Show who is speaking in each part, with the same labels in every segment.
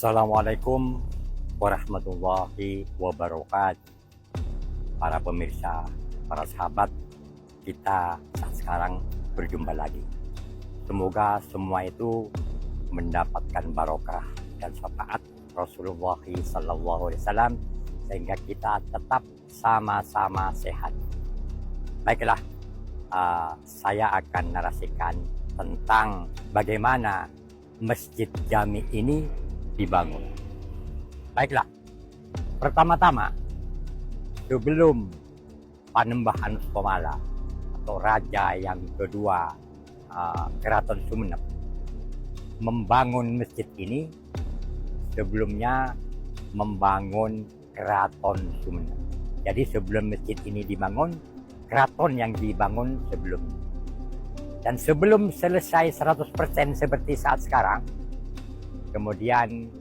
Speaker 1: Assalamualaikum warahmatullahi wabarakatuh. Para pemirsa, para sahabat, kita saat sekarang berjumpa lagi. Semoga semua itu mendapatkan barokah dan syafaat Rasulullah SAW sehingga kita tetap sama-sama sehat. Baiklah, saya akan narasikan tentang bagaimana Masjid Jami ini dibangun. Baiklah, pertama-tama sebelum Panembahan Somala atau raja yang kedua Keraton Sumenep membangun masjid ini, sebelumnya membangun Keraton Sumenep. Jadi sebelum masjid ini dibangun, keraton yang dibangun sebelumnya. Dan sebelum selesai 100% seperti saat sekarang, kemudian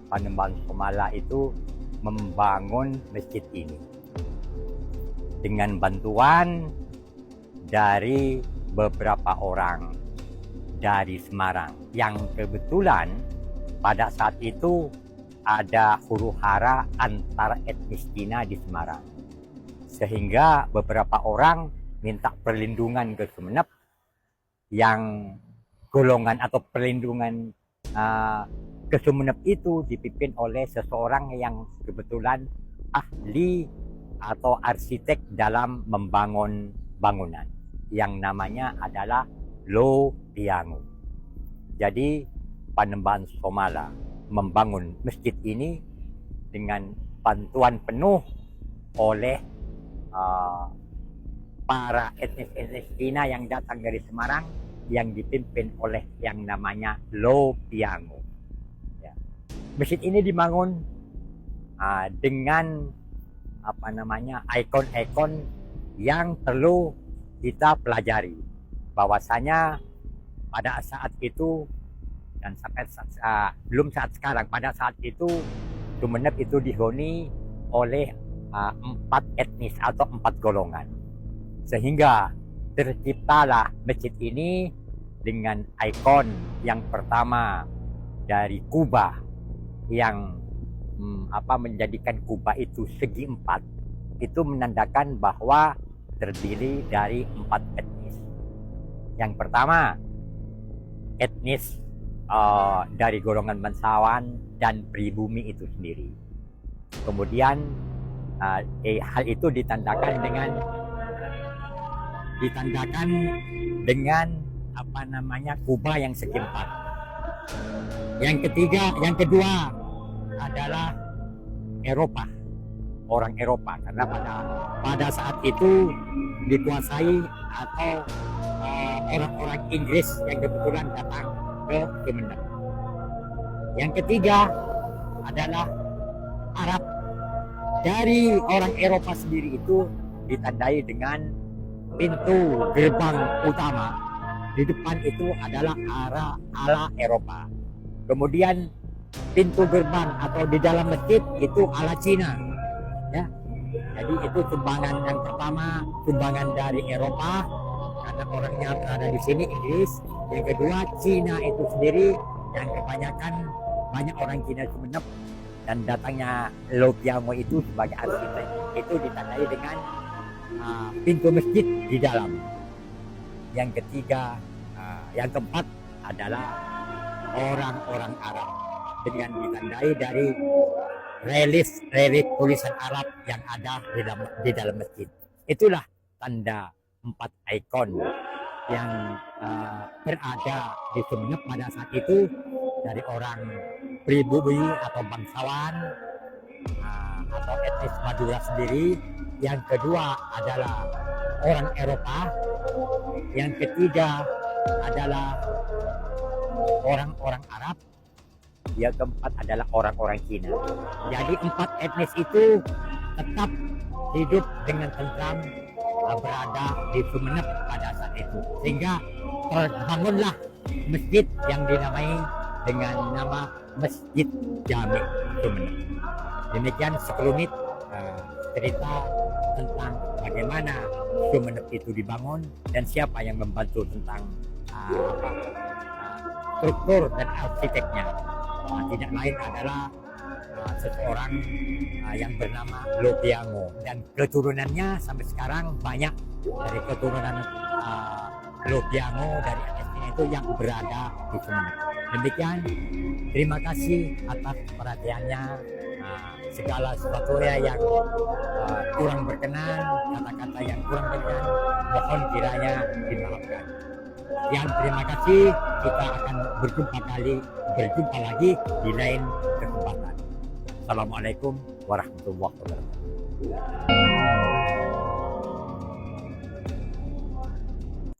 Speaker 1: Panembahan Somala itu membangun masjid ini dengan bantuan dari beberapa orang dari Semarang yang kebetulan pada saat itu ada huru-hara antar etnis Cina di Semarang, sehingga beberapa orang minta perlindungan ke Sumenep yang golongan atau perlindungan ke Sumenep itu dipimpin oleh seseorang yang kebetulan ahli atau arsitek dalam membangun bangunan yang namanya adalah Lo Piango. Jadi Panembahan Somala membangun masjid ini dengan bantuan penuh oleh para etnis Cina yang datang dari Semarang yang dipimpin oleh yang namanya Lo Piango. Masjid ini dibangun dengan ikon-ikon yang perlu kita pelajari, bahwasanya pada saat itu dan sampai belum saat sekarang, pada saat itu Sumenep itu dihuni oleh 4 etnis atau 4 golongan, sehingga terciptalah masjid ini dengan ikon yang pertama dari kubah yang menjadikan kubah itu segi 4, itu menandakan bahwa terdiri dari 4 etnis. Yang pertama etnis dari golongan bangsawan dan pribumi itu sendiri. Kemudian hal itu ditandakan dengan kubah yang segi 4. Yang kedua adalah Eropa, orang Eropa, karena pada saat itu dikuasai atau orang-orang Inggris yang kebetulan datang ke Sumenep. Yang ketiga adalah Arab. Dari orang Eropa sendiri itu ditandai dengan pintu gerbang utama. Di depan itu adalah ala Eropa. Kemudian pintu gerbang atau di dalam masjid itu ala Cina. Ya. Jadi itu sumbangan yang pertama, sumbangan dari Eropa karena orangnya berada di sini Inggris. Yang kedua Cina itu sendiri yang kebanyakan banyak orang Cina Sumenep, dan datangnya Lo Piango itu sebagai arsitek itu ditandai dengan pintu masjid di dalam. Yang ketiga, yang keempat adalah orang-orang Arab dengan ditandai dari relief tulisan Arab yang ada di dalam masjid. Itulah tanda 4 ikon yang berada di Sumenep pada saat itu, dari orang pribumi atau bangsawan atau etnis Madura sendiri. Yang kedua adalah orang Eropa. Yang ketiga adalah orang-orang Arab. Yang keempat adalah orang-orang Cina. Jadi 4 etnis itu tetap hidup dengan tentram berada di Sumenep pada saat itu, sehingga terbangunlah masjid yang dinamai dengan nama Masjid Jami Sumenep. Demikian sekelumit cerita tentang bagaimana Sumenep itu dibangun dan siapa yang membantu tentang struktur dan arsiteknya. tidak lain adalah seseorang yang bernama Lopiango, dan keturunannya sampai sekarang banyak dari keturunan Lopiango dari etnisnya itu yang berada di Sumeneb. Demikian, terima kasih atas perhatiannya. Segala sesuatu yang kurang berkenan, kata-kata yang kurang berkenan, mohon kiranya dimaafkan. Sekian, terima kasih. Kita akan berjumpa lagi di lain kesempatan. Assalamualaikum warahmatullahi wabarakatuh.